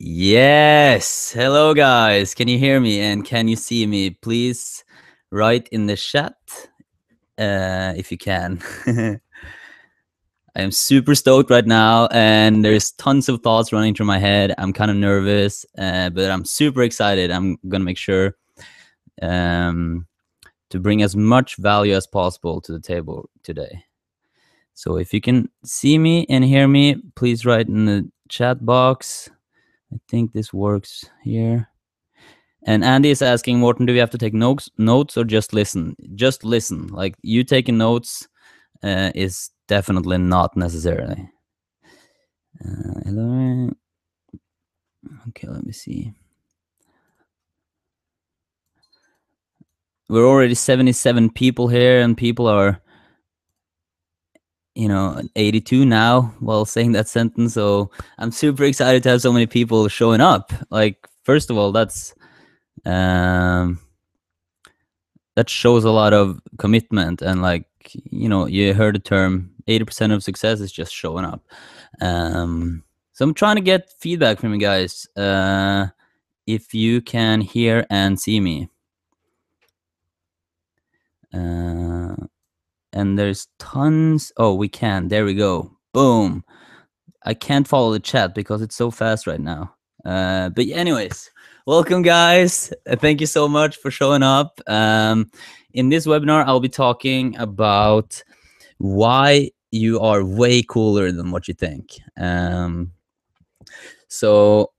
Yes. Hello, guys. Can you hear me and can you see me? Please write in the chat if you can. I am super stoked right now, and there's tons of thoughts running through my head. I'm kind of nervous, but I'm super excited. I'm gonna make sure to bring as much value as possible to the table today. So if you can see me and hear me, please write in the chat box. I think this works here. And Andy is asking, Morten, do we have to take notes or just listen? Just listen. Like, you taking notes is definitely not necessarily. Hello. Okay, let me see. We're already 77 people here, and people are, 82 now while saying that sentence. So I'm super excited to have so many people showing up. Like, first of all, that shows a lot of commitment, and you heard the term 80% of success is just showing up. So I'm trying to get feedback from you guys, if you can hear and see me. And there's tons. Oh, we can. There we go. Boom. I can't follow the chat because it's so fast right now. But anyways, welcome, guys. Thank you so much for showing up. In this webinar, I'll be talking about why you are way cooler than what you think. So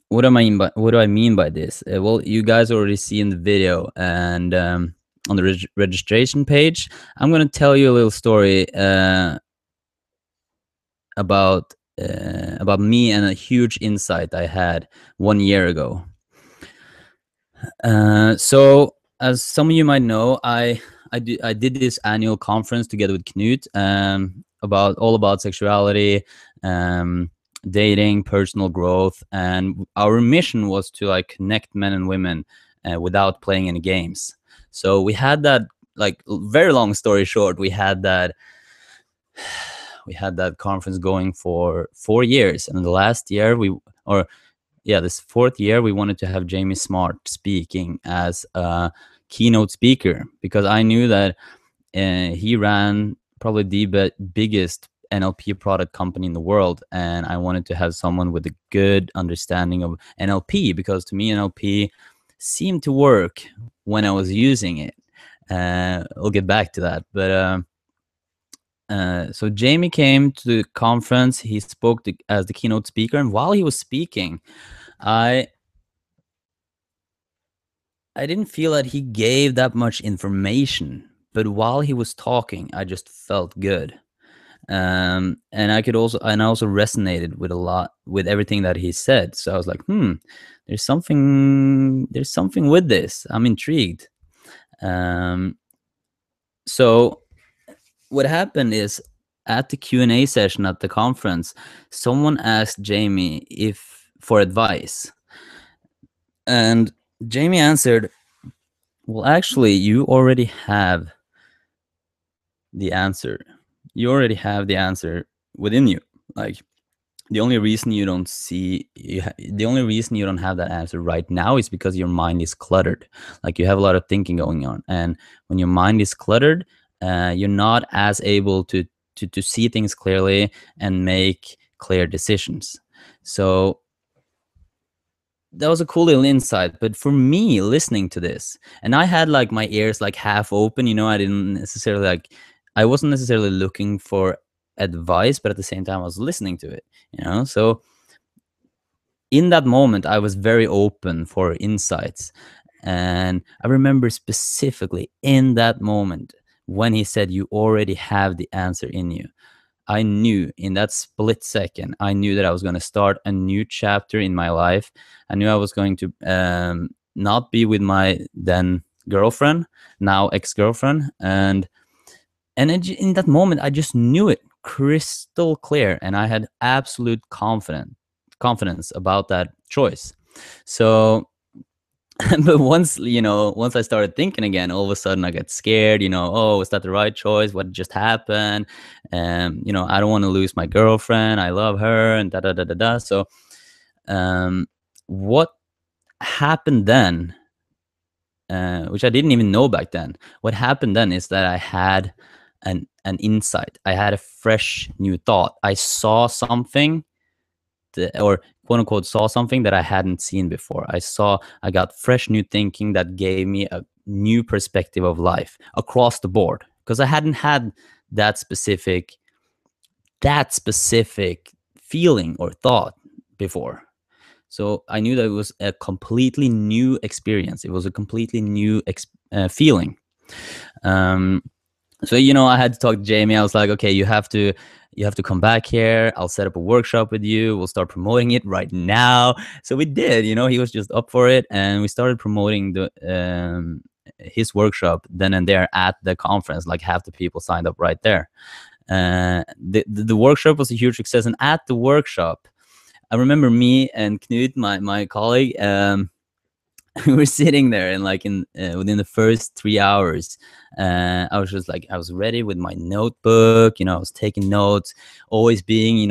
what do I mean by this? Well, you guys already seen the video, and on the registration page, I'm going to tell you a little story about me and a huge insight I had 1 year ago. So as some of you might know, I did this annual conference together with Knut, all about sexuality, dating, personal growth, and our mission was to connect men and women without playing any games. So we had that, very long story short, we had that conference going for 4 years, and in the last year this 4th year, we wanted to have Jamie Smart speaking as a keynote speaker, because I knew that he ran probably the biggest NLP product company in the world, and I wanted to have someone with a good understanding of NLP, because to me NLP seemed to work when I was using it. We'll get back to that, but so Jamie came to the conference. He spoke as the keynote speaker, and while he was speaking, I didn't feel that he gave that much information, but while he was talking, I just felt good. And I also resonated with a lot with everything that he said. So I was like, there's something with this. I'm intrigued. So what happened is, at the Q&A session at the conference, someone asked Jamie for advice, and Jamie answered, well, actually, you already have the answer. You already have the answer within you. Like, the only reason you don't have that answer right now is because your mind is cluttered. Like, you have a lot of thinking going on, and when your mind is cluttered, you're not as able to see things clearly and make clear decisions. So that was a cool little insight. But for me, listening to this, and I had my ears half open, I didn't necessarily I wasn't necessarily looking for advice, but at the same time I was listening to it, so in that moment I was very open for insights. And I remember specifically in that moment when he said, you already have the answer in you, I knew in that split second, I knew that I was going to start a new chapter in my life. I knew I was going to not be with my then girlfriend, now ex-girlfriend. And in that moment, I just knew it crystal clear. And I had absolute confidence about that choice. So, but once I started thinking again, all of a sudden I got scared. Oh, was that the right choice? What just happened? I don't want to lose my girlfriend. I love her, and da da da da da. So um, what happened then, which I didn't even know back then. What happened then is that I had an insight. I had a fresh new thought. I saw something or quote unquote saw something that I hadn't seen before. I got fresh new thinking that gave me a new perspective of life across the board, because I hadn't had that specific feeling or thought before. So I knew that it was a completely new experience. It was a completely new feeling. So I had to talk to Jamie. I was like, okay, you have to come back here. I'll set up a workshop with you. We'll start promoting it right now. So we did. He was just up for it, and we started promoting his workshop then and there at the conference. Like half the people signed up right there. The workshop was a huge success, and at the workshop, I remember me and Knut, my colleague, we were sitting there, and like within the first 3 hours, I was just like, I was ready with my notebook. I was taking notes, always being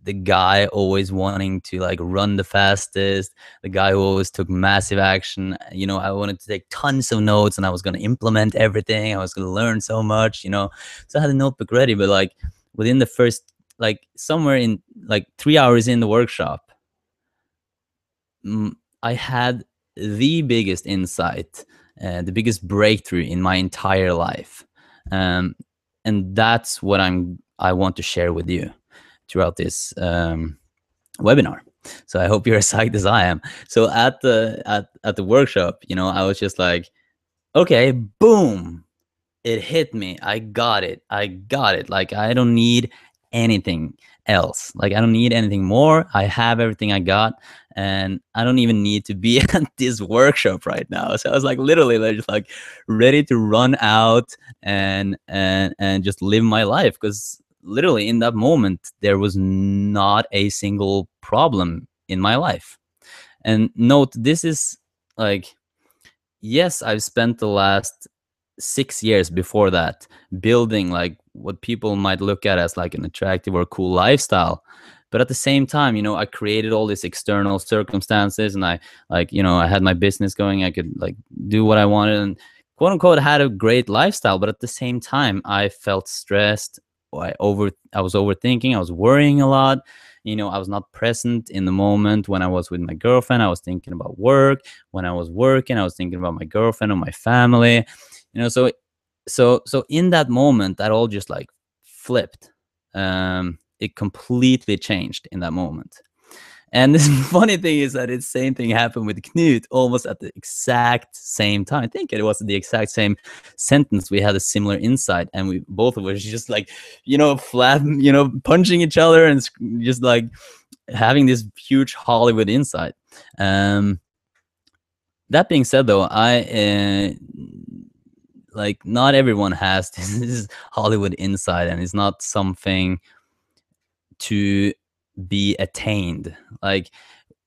the guy always wanting to like run the fastest, the guy who always took massive action. I wanted to take tons of notes, and I was going to implement everything. I was going to learn so much. So I had a notebook ready, but like within the first, like somewhere in like 3 hours in the workshop, I had the biggest insight, the biggest breakthrough in my entire life, and that's what I want to share with you throughout this webinar. So I hope you're as psyched as I am. So at the workshop, I was just like, okay, boom, it hit me. I got it. Like, I don't need anything else. Like, I don't need anything more. I have everything I got, and I don't even need to be at this workshop right now. So I was like, literally, like, just like ready to run out and just live my life, because literally in that moment there was not a single problem in my life. And note, this is like, yes, I've spent the last 6 years before that building like what people might look at as like an attractive or cool lifestyle, but at the same time, I created all these external circumstances, and I I had my business going. I could like do what I wanted, and quote unquote had a great lifestyle. But at the same time, I felt stressed. I was overthinking. I was worrying a lot. I was not present in the moment. When I was with my girlfriend, I was thinking about work. When I was working, I was thinking about my girlfriend or my family. So in that moment, that all just like flipped. It completely changed in that moment. And this funny thing is that the same thing happened with Knut almost at the exact same time. I think it was the exact same sentence. We had a similar insight, and we both of us just like, flat, punching each other and just like having this huge Hollywood insight. That being said, though, like, not everyone has this Hollywood insight, and it's not something to be attained. Like,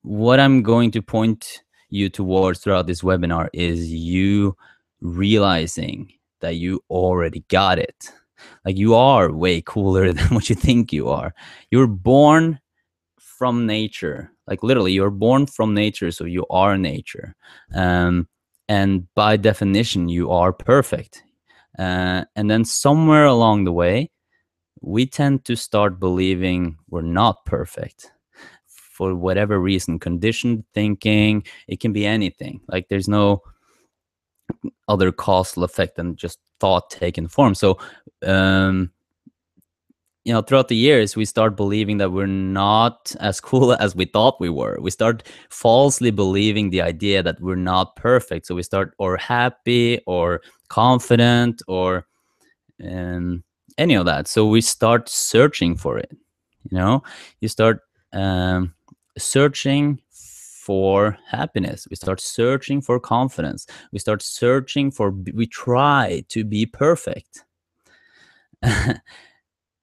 what I'm going to point you towards throughout this webinar is you realizing that you already got it. Like, you are way cooler than what you think you are. You're born from nature. Like, literally, you're born from nature, so you are nature. And by definition, you are perfect. And then somewhere along the way, we tend to start believing we're not perfect for whatever reason. Conditioned thinking, it can be anything. Like, there's no other causal effect than just thought taking form. So throughout the years, we start believing that we're not as cool as we thought we were. We start falsely believing the idea that we're not perfect. So we start or happy or confident or any of that. So we start searching for it. You start searching for happiness. We start searching for confidence. We start searching for, we try to be perfect.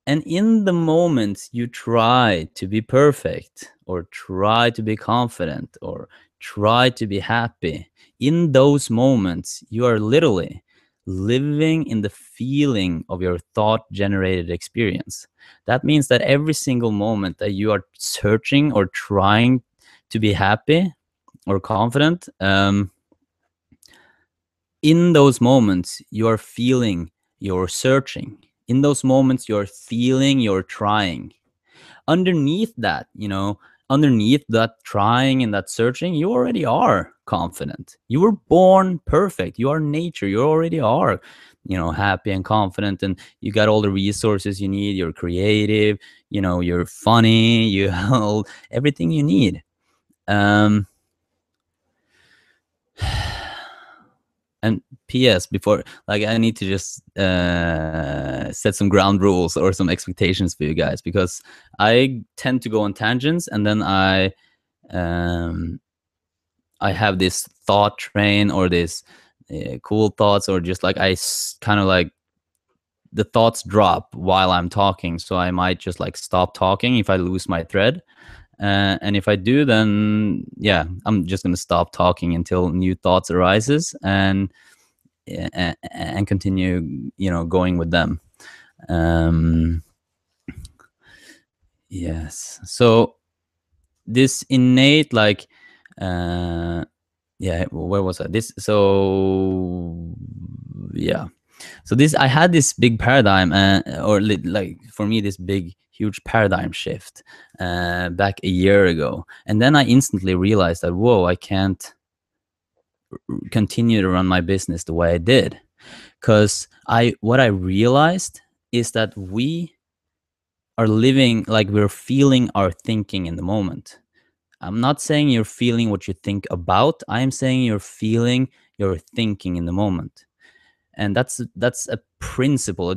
And in the moment you try to be perfect, or try to be confident, or try to be happy, in those moments, you are literally living in the feeling of your thought generated experience. That means that every single moment that you are searching or trying to be happy or confident, in those moments you're feeling, you're searching. In those moments you're feeling, you're trying. Underneath that, underneath that trying and that searching, you already are confident. You were born perfect. You are nature. You already are, happy and confident, and you got all the resources you need. You're creative, you're funny, you have everything you need. And PS, before, like, I need to just set some ground rules or some expectations for you guys, because I tend to go on tangents, and then I have this thought train, or this cool thoughts, or just like kind of like the thoughts drop while I'm talking, so I might just like stop talking if I lose my thread. And if I do, then yeah, I'm just gonna stop talking until new thoughts arises, and continue, going with them. Yes. So this innate, like, yeah, where was I? So this, I had this big paradigm, or like for me, this big, huge paradigm shift back a year ago. And then I instantly realized that, whoa, I can't continue to run my business the way I did. Because what I realized is that we are living, like, we're feeling our thinking in the moment. I'm not saying you're feeling what you think about. I'm saying you're feeling your thinking in the moment. And that's a principle.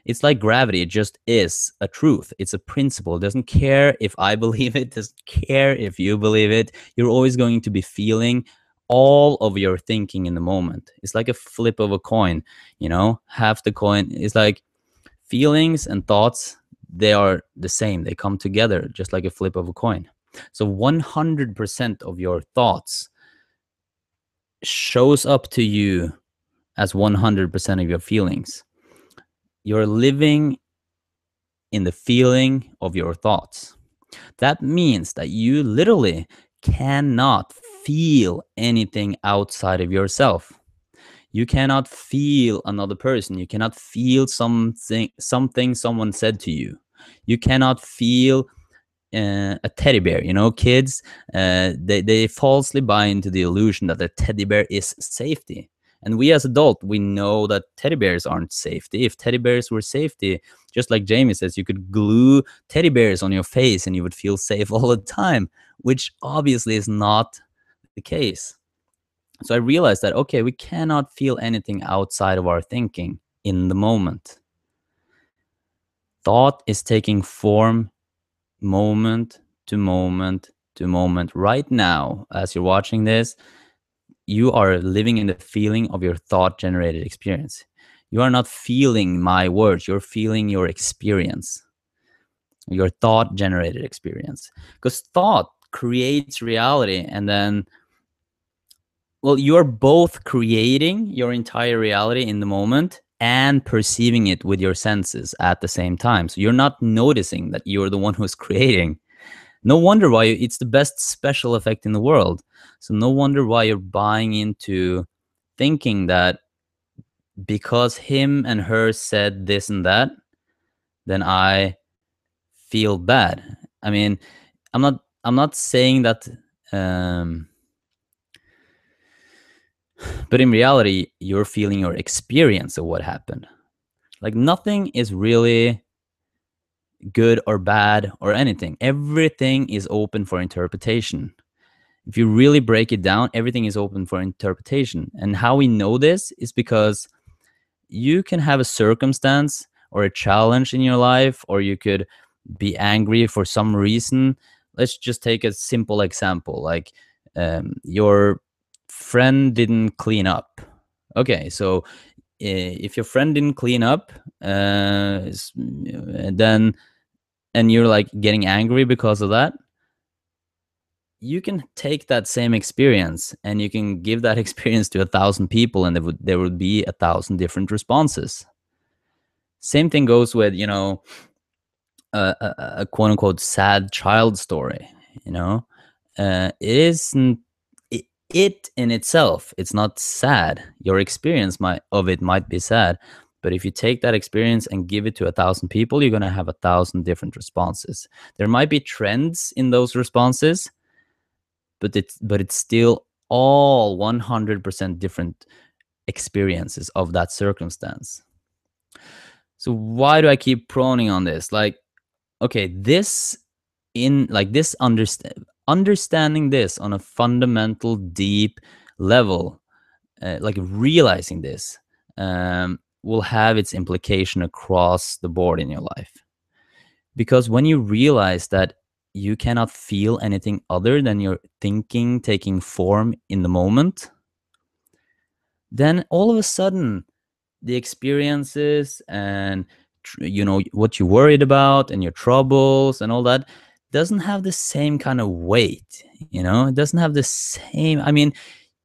It's like gravity. It just is a truth. It's a principle. It doesn't care if I believe it, doesn't care if you believe it. You're always going to be feeling all of your thinking in the moment. It's like a flip of a coin, half the coin is like feelings and thoughts. They are the same. They come together just like a flip of a coin. So 100% of your thoughts shows up to you as 100% of your feelings. You're living in the feeling of your thoughts. That means that you literally cannot feel anything outside of yourself. You cannot feel another person. You cannot feel something someone said to you. You cannot feel a teddy bear. Kids, they falsely buy into the illusion that a teddy bear is safety. And we as adults, we know that teddy bears aren't safety. If teddy bears were safety, just like Jamie says, you could glue teddy bears on your face and you would feel safe all the time, which obviously is not the case. So I realized that, okay, we cannot feel anything outside of our thinking in the moment. Thought is taking form moment to moment to moment. Right now, as you're watching this, you are living in the feeling of your thought generated experience. You are not feeling my words, you're feeling your experience, your thought generated experience. Because thought creates reality, and then, well, you're both creating your entire reality in the moment and perceiving it with your senses at the same time. So you're not noticing that you're the one who's creating. No wonder why it's the best special effect in the world. So no wonder why you're buying into thinking that because him and her said this and that, then I feel bad. I mean, I'm not saying that, but in reality, you're feeling your experience of what happened. Like, nothing is really good or bad or anything. Everything is open for interpretation. If you really break it down, everything is open for interpretation. And how we know this is because you can have a circumstance or a challenge in your life, or you could be angry for some reason. Let's just take a simple example, like your friend didn't clean up. Okay, so if your friend didn't clean up, then, and you're like getting angry because of that, you can take that same experience and you can give that experience to 1,000 people, and there would be 1,000 different responses. Same thing goes with, a quote unquote sad child story. You know, it isn't. It in itself, it's not sad. Your experience of it might be sad, but if you take that experience and give it to 1,000 people, you're gonna have 1,000 different responses. There might be trends in those responses, but it's still all 100% different experiences of that circumstance. So why do I keep proning on this? Like, okay, understanding this on a fundamental, deep level, like realizing this, will have its implication across the board in your life. Because when you realize that you cannot feel anything other than your thinking taking form in the moment, then all of a sudden the experiences and what you worried about and your troubles and all that doesn't have the same kind of weight. It doesn't have the same, I mean,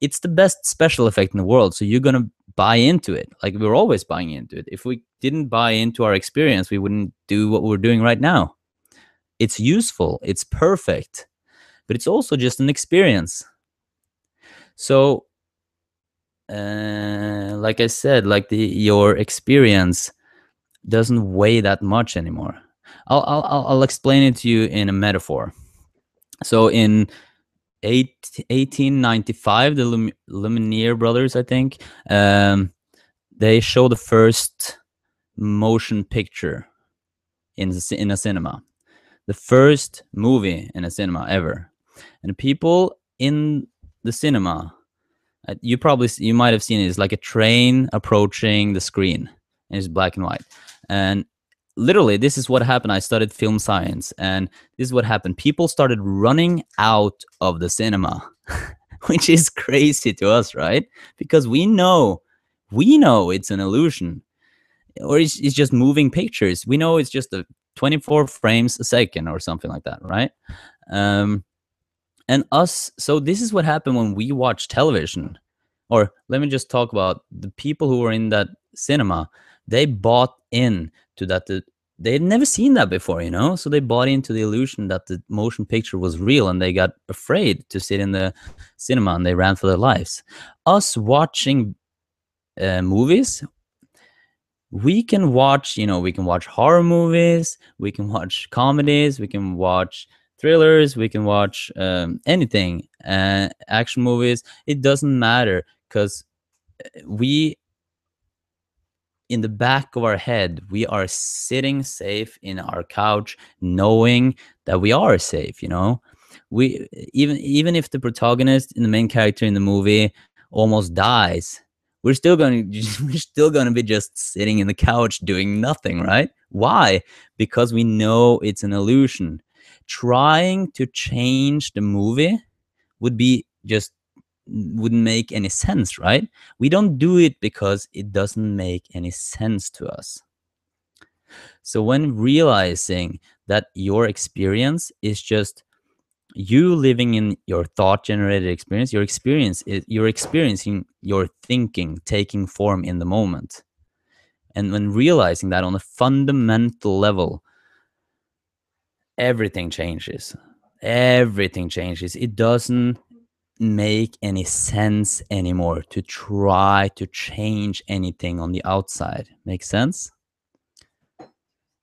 it's the best special effect in the world, so you're gonna buy into it. Like, we're always buying into it. If we didn't buy into our experience, we wouldn't do what we're doing right now. It's useful, it's perfect, but it's also just an experience. So like I said, like your experience doesn't weigh that much anymore. I'll explain it to you in a metaphor. So in 1895, the Lumiere brothers, I think, they show the first motion picture in a cinema, the first movie in a cinema ever, and the people in the cinema, you might have seen it, it's like a train approaching the screen, and it's black and white. And literally, this is what happened. I studied film science, and this is what happened. People started running out of the cinema, which is crazy to us, right? Because we know it's an illusion, or it's just moving pictures. We know it's just 24 frames a second or something like that, right? So this is what happened when we watch television. Or let me just talk about the people who were in that cinema. They bought in to that. They had never seen that before, so they bought into the illusion that the motion picture was real, and they got afraid to sit in the cinema, and they ran for their lives. Us watching movies, we can watch horror movies, we can watch comedies, we can watch thrillers, we can watch anything, action movies. It doesn't matter, because in the back of our head, we are sitting safe in our couch, knowing that we are safe. We even if the protagonist and the main character in the movie almost dies, we're still going to be just sitting in the couch doing nothing, right? Why? Because we know it's an illusion. Trying to change the movie wouldn't make any sense, right? We don't do it because it doesn't make any sense to us. So when realizing that your experience is just you living in your thought generated experience, you're experiencing your thinking taking form in the moment. And when realizing that on a fundamental level, everything changes. It doesn't make any sense anymore to try to change anything on the outside. Make sense?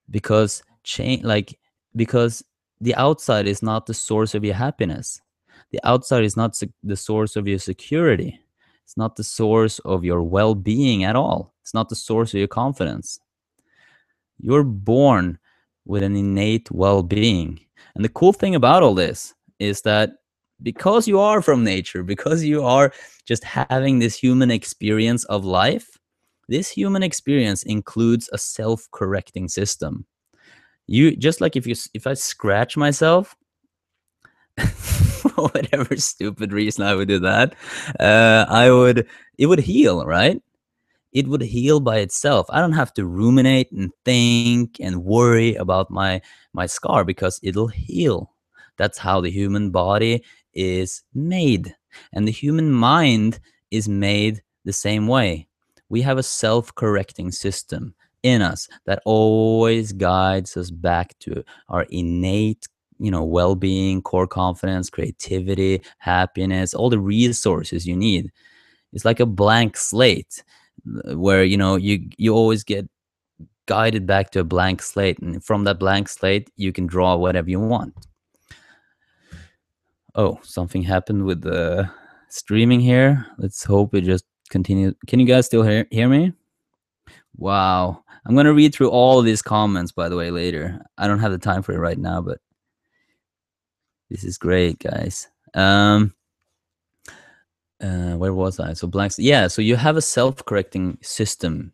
Because the outside is not the source of your happiness. The outside is not the source of your security. It's not the source of your well-being at all. It's not the source of your confidence. You're born with an innate well-being. And the cool thing about all this is that because you are from nature, because you are just having this human experience of life, this human experience includes a self-correcting system. You just like if I scratch myself, for whatever stupid reason I would do that, it would heal, right? It would heal by itself. I don't have to ruminate and think and worry about my scar, because it'll heal. That's how the human body is made. And the human mind is made the same way. We have a self-correcting system in us that always guides us back to our innate, well-being, core confidence, creativity, happiness, all the resources you need. It's like a blank slate where you always get guided back to a blank slate, and from that blank slate you can draw whatever you want. Oh, something happened with the streaming here. Let's hope it just continues. Can you guys still hear me? Wow. I'm going to read through all of these comments, by the way, later. I don't have the time for it right now, but this is great, guys. Where was I? So blanks. Yeah, so you have a self-correcting system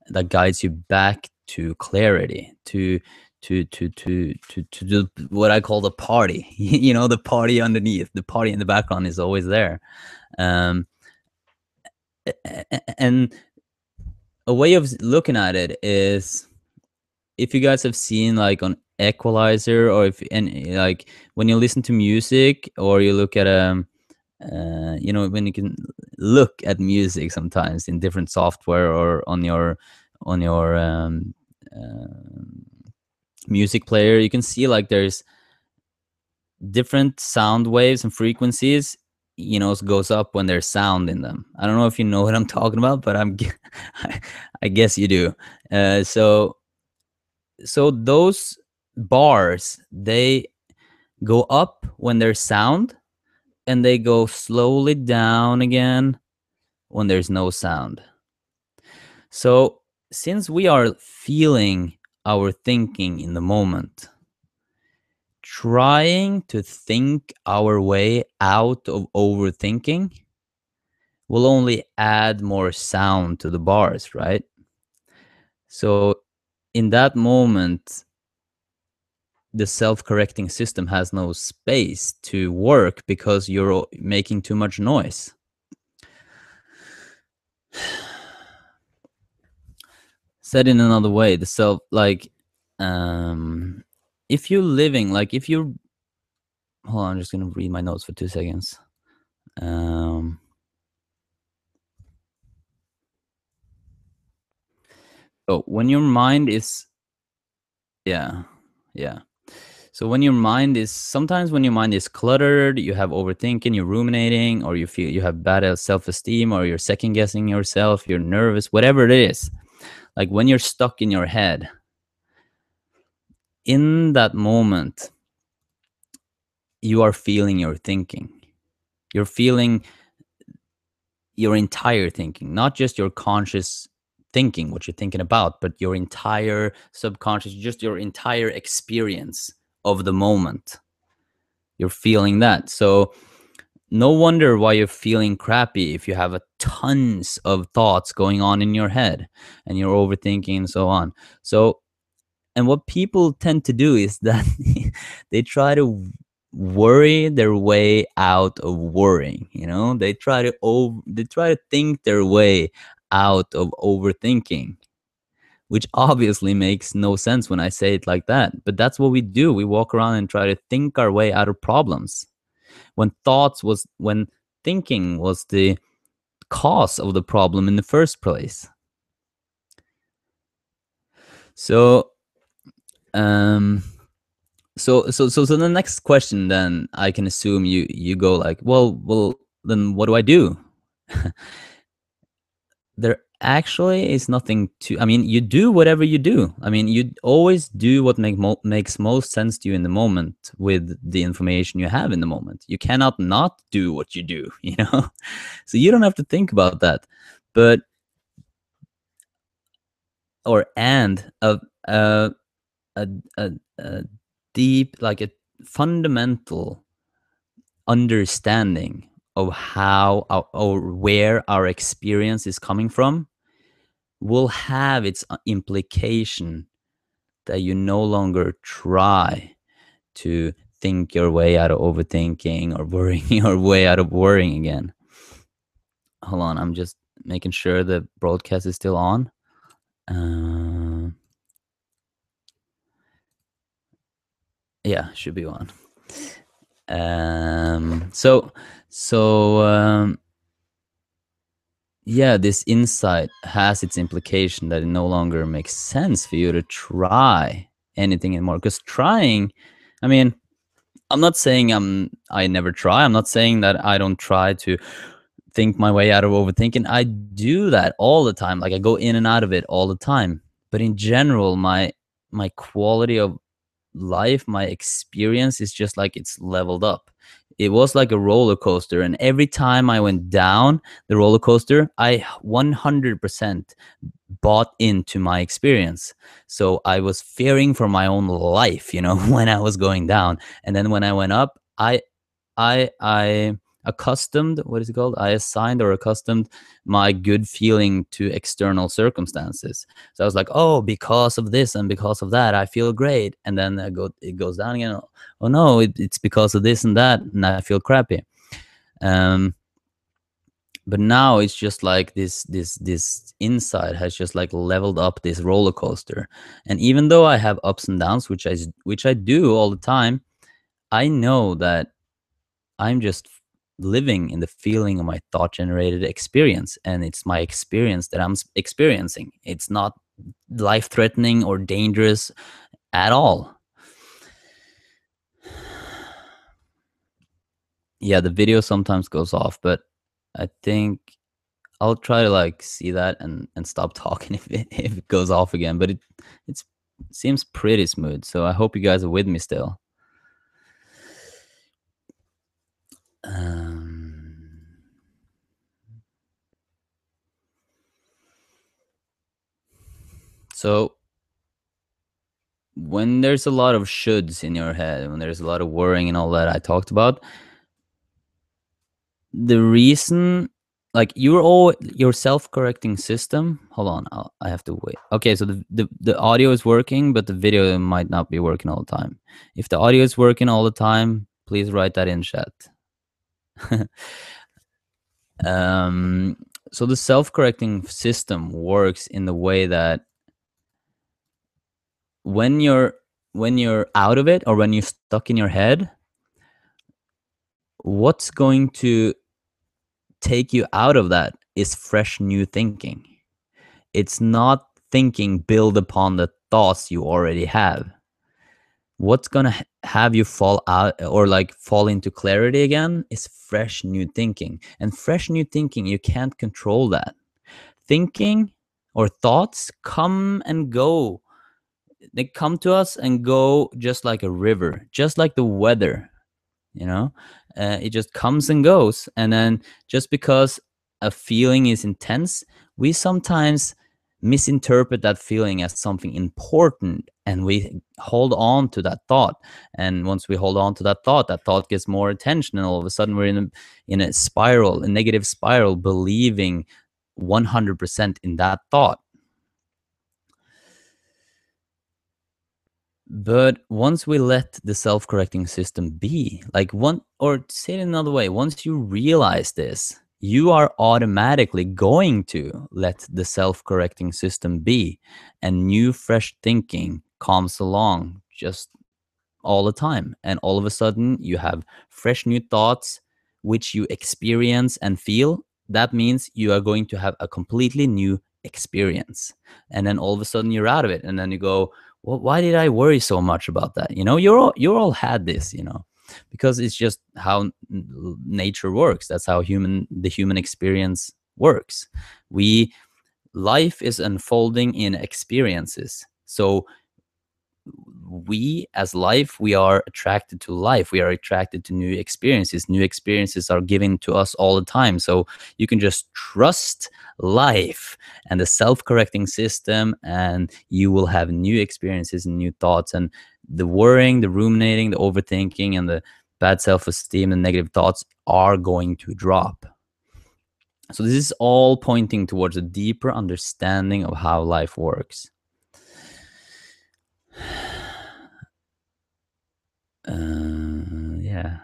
that guides you back to clarity, to do what I call the party. The party underneath, the party in the background is always there. And a way of looking at it is, if you guys have seen like on Equalizer, or like when you listen to music, or you look at when you can look at music sometimes in different software, or on your music player, you can see like there's different sound waves and frequencies, goes up when there's sound in them. I don't know if you know what I'm talking about, but I guess you do. So those bars, they go up when there's sound, and they go slowly down again when there's no sound. So since we are feeling our thinking in the moment, trying to think our way out of overthinking will only add more sound to the bars, right? So in that moment, the self-correcting system has no space to work because you're making too much noise. Said in another way, the self, like, if you're living, like, if you're, hold on, I'm just gonna read my notes for 2 seconds. So when your mind is, yeah. So when your mind is, sometimes when your mind is cluttered, you have overthinking, you're ruminating, or you feel you have bad self-esteem, or you're second guessing yourself, you're nervous, whatever it is. Like when you're stuck in your head, in that moment, you are feeling your thinking. You're feeling your entire thinking, not just your conscious thinking, what you're thinking about, but your entire subconscious, just your entire experience of the moment. You're feeling that. So no wonder why you're feeling crappy if you have tons of thoughts going on in your head and you're overthinking and so on. So, and what people tend to do is that they try to worry their way out of worrying. They try to think their way out of overthinking, which obviously makes no sense when I say it like that. But that's what we do. We walk around and try to think our way out of problems, when thinking was the cause of the problem in the first place. So so the next question, then I can assume you go like, well, then what do I do? There actually is nothing to, I mean, you do whatever you do. I mean, you always do what makes most sense to you in the moment with the information you have in the moment. You cannot not do what you do, so you don't have to think about that. But a deep, like a fundamental understanding of how or where our experience is coming from will have its implication that you no longer try to think your way out of overthinking or worrying your way out of worrying again. Hold on, I'm just making sure the broadcast is still on. Yeah, should be on. So yeah, this insight has its implication that it no longer makes sense for you to try anything anymore. Because trying, I mean, I'm not saying I never try. I'm not saying that I don't try to think my way out of overthinking. I do that all the time. Like I go in and out of it all the time. But in general, my quality of life, my experience is just like it's leveled up. It was like a roller coaster, and every time I went down the roller coaster, I 100% bought into my experience. So I was fearing for my own life, when I was going down. And then when I went up, I accustomed, what is it called? I assigned or accustomed my good feeling to external circumstances. So I was like, oh, because of this and because of that, I feel great. And then it goes down again. Oh no, it's because of this and that, and I feel crappy. Um, but now it's just like this insight has just like leveled up this roller coaster. And even though I have ups and downs, which I do all the time, I know that I'm just living in the feeling of my thought generated experience, and it's my experience that I'm experiencing. It's not life threatening or dangerous at all. Yeah, the video sometimes goes off, but I think I'll try to like see that and stop talking if it goes off again. But it seems pretty smooth, so I hope you guys are with me still. So when there's a lot of shoulds in your head, when there's a lot of worrying and all that I talked about, the reason, like your self-correcting system, hold on, I have to wait. Okay, so the audio is working, but the video might not be working all the time. If the audio is working all the time, please write that in chat. So the self-correcting system works in the way that when you're out of it, or when you're stuck in your head, what's going to take you out of that is fresh new thinking. It's not thinking build upon the thoughts you already have. What's gonna have you fall out or like fall into clarity again is fresh new thinking. And fresh new thinking, you can't control that. Thinking or thoughts come and go. They come to us and go just like a river, just like the weather. It just comes and goes. And then just because a feeling is intense, we sometimes misinterpret that feeling as something important, and we hold on to that thought. And once we hold on to that thought gets more attention, and all of a sudden we're in a spiral, a negative spiral, believing 100% in that thought. But once we let the self-correcting system be, or say it another way, once you realize this, you are automatically going to let the self-correcting system be, and new fresh thinking comes along just all the time. And all of a sudden you have fresh new thoughts, which you experience and feel. That means you are going to have a completely new experience. And then all of a sudden you're out of it. And then you go, well, why did I worry so much about that? You're all had this, because it's just how nature works. That's how the human experience works. Life is unfolding in experiences. So we as life, we are attracted to life. We are attracted to new experiences. New experiences are given to us all the time. So you can just trust life and the self-correcting system, and you will have new experiences and new thoughts. And the worrying, the ruminating, the overthinking, and the bad self-esteem and negative thoughts are going to drop. So this is all pointing towards a deeper understanding of how life works. Yeah.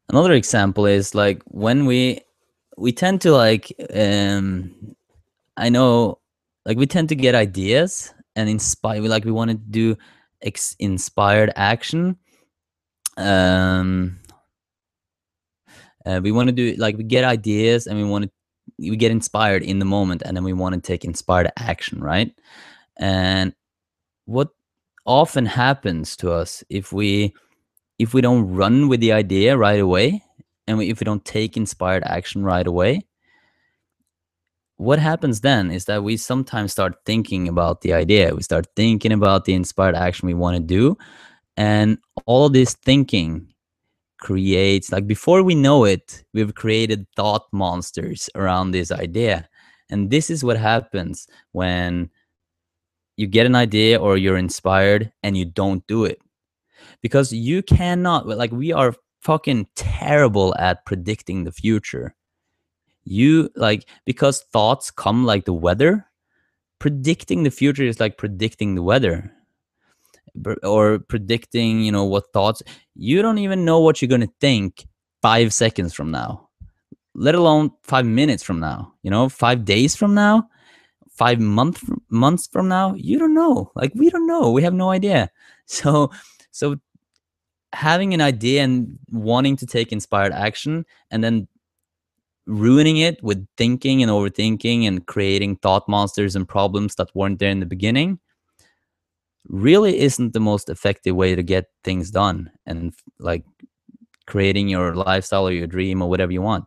Another example is like when we tend to I know, like we tend to get ideas, and inspire, like we want to do inspired action. um we want to do, like, we get ideas and we get inspired in the moment, and then we want to take inspired action, right? And what often happens to us, if we don't run with the idea right away, and if we don't take inspired action right away, what happens then is that we sometimes start thinking about the idea, we start thinking about the inspired action we want to do, and all this thinking creates, like, before we know it, we've created thought monsters around this idea. And this is what happens when you get an idea or you're inspired and you don't do it, because you cannot, like, we are fucking terrible at predicting the future. You, like, because thoughts come like the weather, predicting the future is like predicting the weather, or predicting, what thoughts. You don't even know what you're going to think 5 seconds from now, let alone 5 minutes from now, 5 days from now, 5 months from now. You don't know. Like, we don't know. We have no idea. So having an idea and wanting to take inspired action, and then ruining it with thinking and overthinking and creating thought monsters and problems that weren't there in the beginning, really isn't the most effective way to get things done, and like creating your lifestyle or your dream or whatever you want.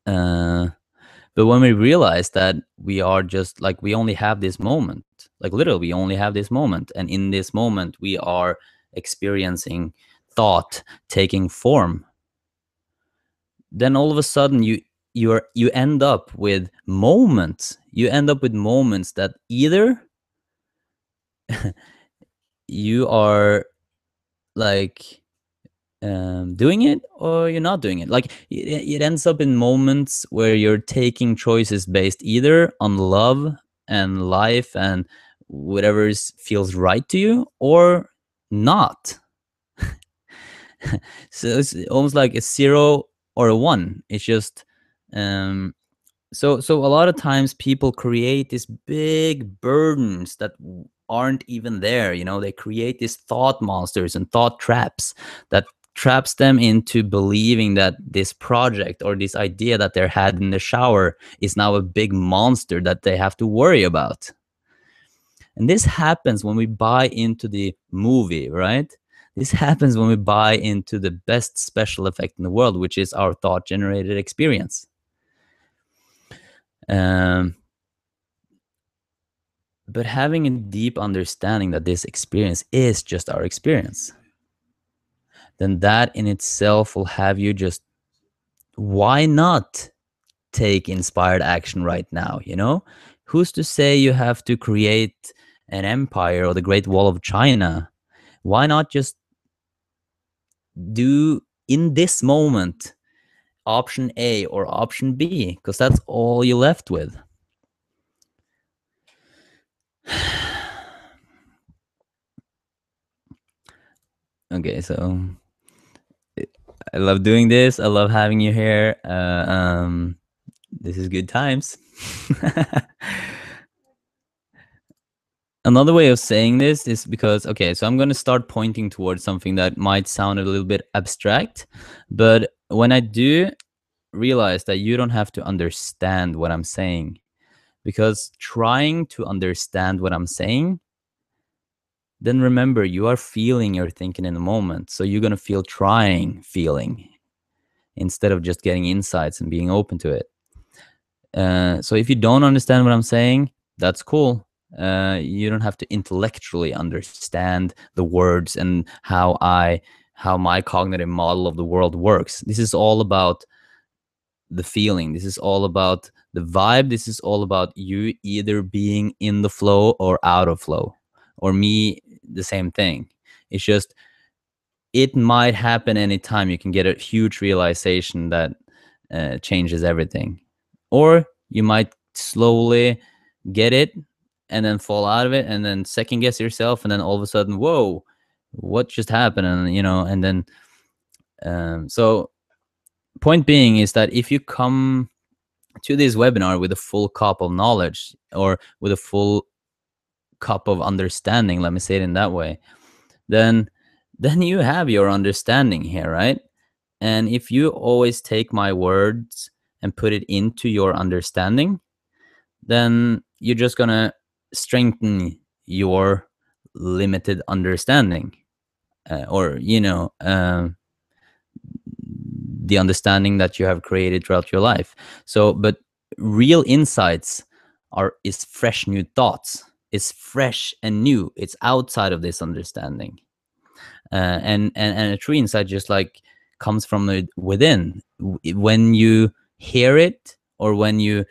But when we realize that we are just, like, we only have this moment, like literally we only have this moment, and in this moment we are experiencing thought taking form, then all of a sudden you end up with moments. You end up with moments that either you are, like, doing it, or you're not doing it. Like, it ends up in moments where you're taking choices based either on love and life and whatever feels right to you, or not. So it's almost like a 0 or a 1. It's just, so a lot of times people create these big burdens that aren't even there. They create these thought monsters and thought traps that traps them into believing that this project or this idea that they had in the shower is now a big monster that they have to worry about. And this happens when we buy into the movie, right? This happens when we buy into the best special effect in the world, which is our thought generated experience. But having a deep understanding that this experience is just our experience, then that in itself will have you just, why not take inspired action right now? Who's to say you have to create an empire or the Great Wall of China? Why not just do in this moment option A or option B, because that's all you're left with. Okay, so I love doing this. I love having you here. This is good times. Another way of saying this is because, okay, so I'm going to start pointing towards something that might sound a little bit abstract, but when I do realize that you don't have to understand what I'm saying, because trying to understand what I'm saying, then remember, you are feeling your thinking in the moment. So you're going to feel feeling instead of just getting insights and being open to it. So if you don't understand what I'm saying, that's cool. You don't have to intellectually understand the words and how my cognitive model of the world works. This is all about the feeling. This is all about the vibe. This is all about you either being in the flow or out of flow, or me, the same thing. It's just, it might happen anytime. You can get a huge realization that changes everything, or you might slowly get it and then fall out of it and then second guess yourself, and then all of a sudden, whoa, what just happened? And then so point being is that if you come to this webinar with a full cup of knowledge, or with a full cup of understanding, let me say it in that way, then you have your understanding here, right? And if you always take my words and put it into your understanding, then you're just gonna strengthen your limited understanding, or the understanding that you have created throughout your life. So, but real insights is fresh new thoughts. It's fresh and new. It's outside of this understanding, and a true insight just like comes from within. When you hear it, or when you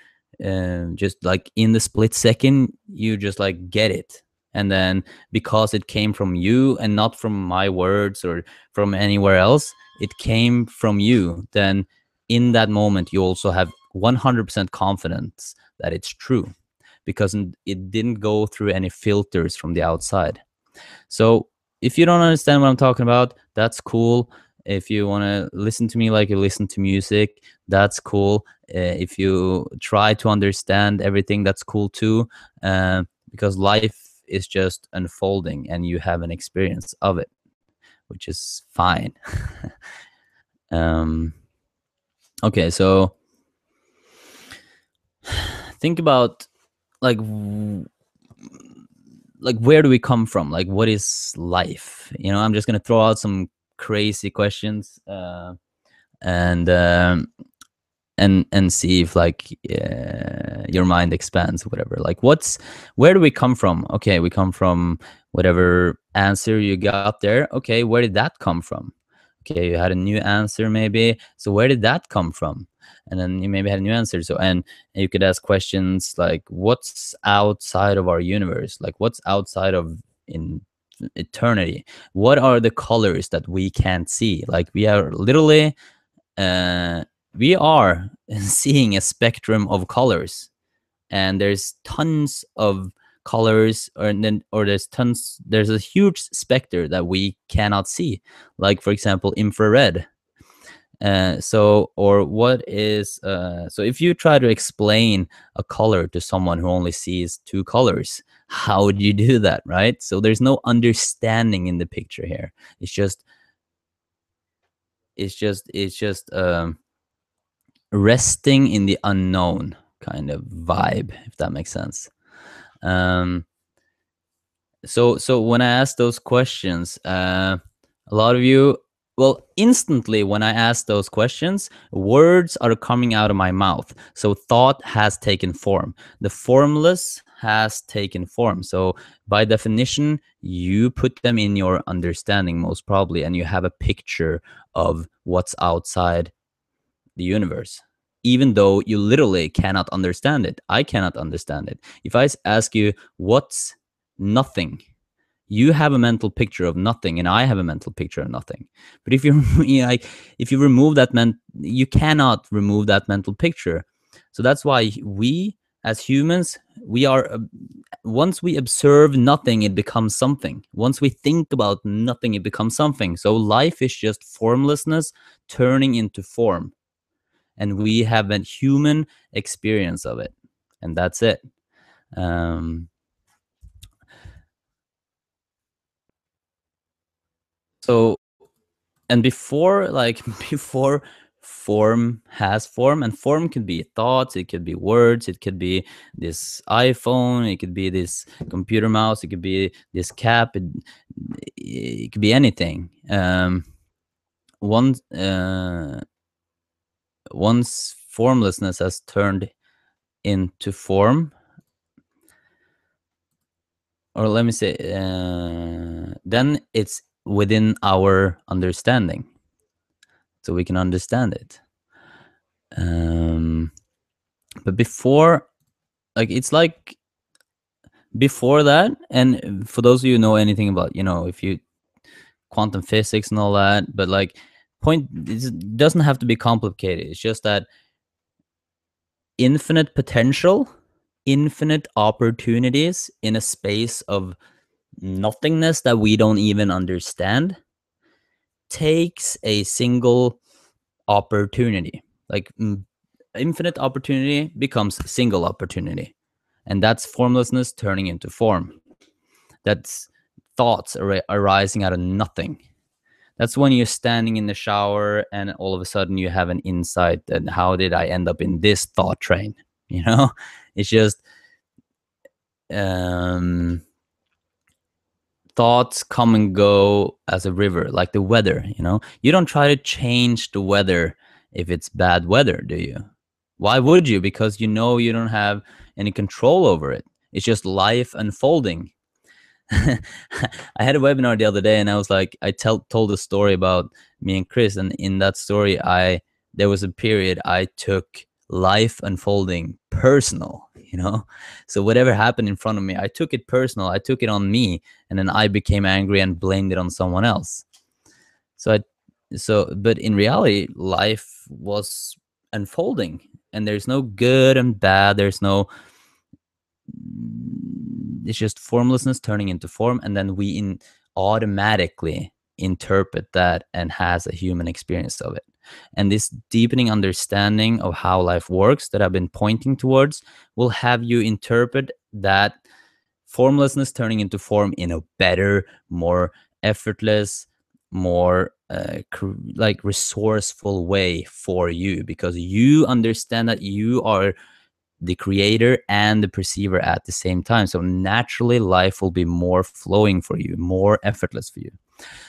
just like in the split second, you just like get it, and then because it came from you and not from my words or from anywhere else, it came from you, then in that moment you also have 100% confidence that it's true, because it didn't go through any filters from the outside. So if you don't understand what I'm talking about, that's cool. If you want to listen to me like you listen to music, that's cool. If you try to understand everything, that's cool too, because life is just unfolding and you have an experience of it, which is fine. Okay, so think about like where do we come from? Like, what is life? I'm just gonna throw out some crazy questions, and see if like your mind expands, whatever. Like, where do we come from? Okay, we come from whatever answer you got there. Okay, where did that come from? Okay, you had a new answer maybe, so where did that come from? And then you maybe had a new answer. So, and you could ask questions like, what's outside of our universe? Like, what's outside of in eternity? What are the colors that we can't see? Like, we are literally we are seeing a spectrum of colors, and there's tons of colors, or there's a huge specter that we cannot see, like for example infrared. So if you try to explain a color to someone who only sees two colors, how would you do that, right? So there's no understanding in the picture here. It's just resting in the unknown kind of vibe, if that makes sense. So when I ask those questions, a lot of you, well, instantly when I ask those questions, words are coming out of my mouth. So thought has taken form. The formless has taken form. So by definition, you put them in your understanding most probably, and you have a picture of what's outside the universe, even though you literally cannot understand it. I cannot understand it. If I ask you what's nothing, you have a mental picture of nothing, and I have a mental picture of nothing. But if you if you remove that, you cannot remove that mental picture. So that's why we as humans, we are once we observe nothing, it becomes something. Once we think about nothing, it becomes something. So life is just formlessness turning into form, and we have a human experience of it, and that's it. So, and before before form has form, and form could be thoughts, it could be words, it could be this iPhone, it could be this computer mouse, it could be this cap, it could be anything. Once once formlessness has turned into form, or let me say, then it's within our understanding, so we can understand it. But before, like, it's like before that, and for those of you who know anything about, if you quantum physics and all that, but like, it doesn't have to be complicated. It's just that infinite potential, infinite opportunities in a space of nothingness that we don't even understand takes a single opportunity. Like, infinite opportunity becomes single opportunity, and that's formlessness turning into form. That's thoughts arising out of nothing. That's when you're standing in the shower and all of a sudden you have an insight, and how did I end up in this thought train? You know, it's just um, thoughts come and go as a river, like the weather. You know, you don't try to change the weather if it's bad weather, do you? Why would you? Because you know you don't have any control over it. It's just life unfolding. I had a webinar the other day, and I was like, I told a story about me and Chris, and in that story, there was a period I took life unfolding personal, you know. So whatever happened in front of me, I took it personal. I took it on me, and then I became angry and blamed it on someone else. But in reality, life was unfolding, and there's no good and bad. It's just formlessness turning into form, and then we automatically interpret that and has a human experience of it. And this deepening understanding of how life works that I've been pointing towards will have you interpret that formlessness turning into form in a better, more effortless, more like resourceful way for you, because you understand that you are the creator and the perceiver at the same time. So naturally life will be more flowing for you, more effortless for you.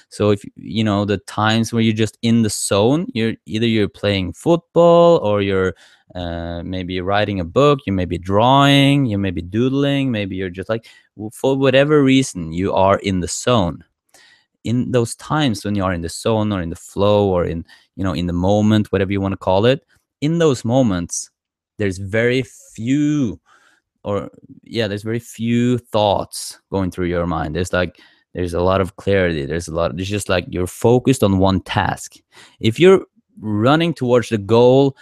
So if you know the times where you're just in the zone, you're playing football, or you're maybe writing a book, you may be drawing, you may be doodling, maybe you're just like, for whatever reason, you are in the zone. In those times when you are in the zone or in the flow or in, you know, in the moment, whatever you want to call it, in those moments, there's very few there's very few thoughts going through your mind. There's a lot of clarity. There's just like you're focused on one task. If you're running towards the goal,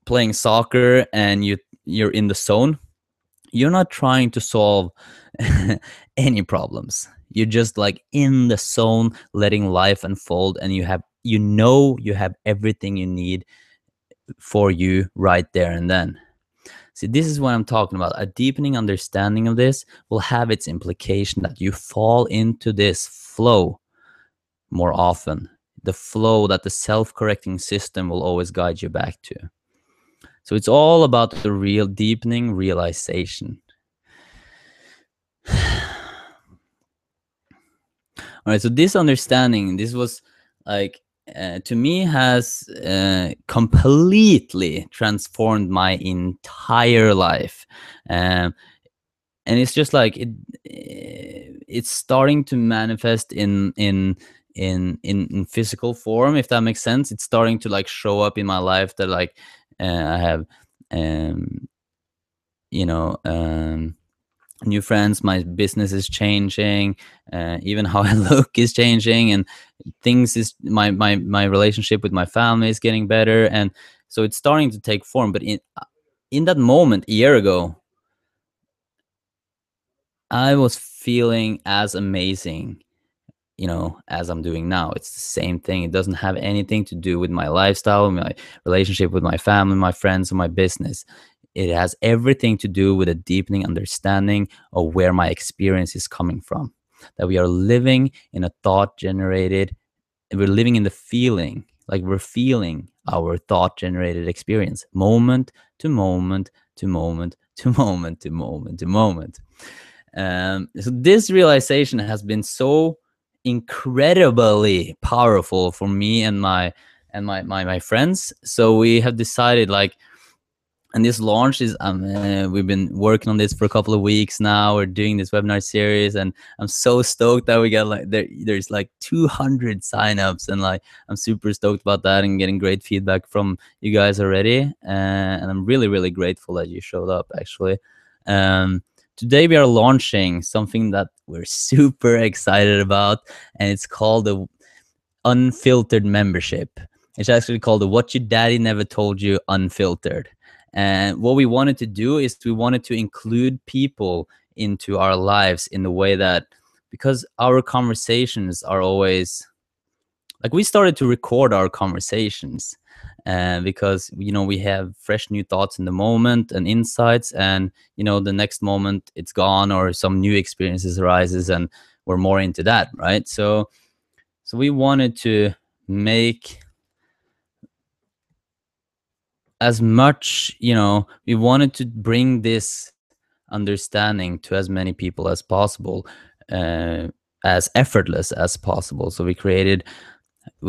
playing soccer, and you're in the zone, you're not trying to solve any problems. You're just like in the zone, letting life unfold, and you have everything you need for you right there and then. See, this is what I'm talking about. A deepening understanding of this will have its implication that you fall into this flow more often. The flow that the self-correcting system will always guide you back to. So it's all about the real deepening realization. All right, so this understanding, this was like, to me, has completely transformed my entire life. And it's just like it's starting to manifest in physical form, if that makes sense. It's starting to like show up in my life that like I have new friends, my business is changing, even how I look is changing, and my relationship with my family is getting better. And so it's starting to take form. But in that moment a year ago, I was feeling as amazing, as I'm doing now. It's the same thing. It doesn't have anything to do with my lifestyle, my relationship with my family, my friends, or my business. It has everything to do with a deepening understanding of where my experience is coming from. That we are living in a thought generated, and we're living in the feeling, like we're feeling our thought generated experience, moment to moment to moment to moment to moment to moment. So this realization has been so incredibly powerful for me and my friends. So we have decided, like, and this launch is we've been working on this for a couple of weeks now. We're doing this webinar series, and I'm so stoked that we got like there's like 200 signups, and like I'm super stoked about that and getting great feedback from you guys already. And I'm really, really grateful that you showed up, actually. Today we are launching something that we're super excited about, and it's called the Unfiltered Membership. It's actually called the What Your Daddy Never Told You Unfiltered. And what we wanted to do is we wanted to include people into our lives in the way that, because our conversations are always like, we started to record our conversations, because we have fresh new thoughts in the moment and insights, and the next moment it's gone, or some new experiences arises, and we're more into that, right? So we wanted to make as much, we wanted to bring this understanding to as many people as possible, uh, as effortless as possible. So we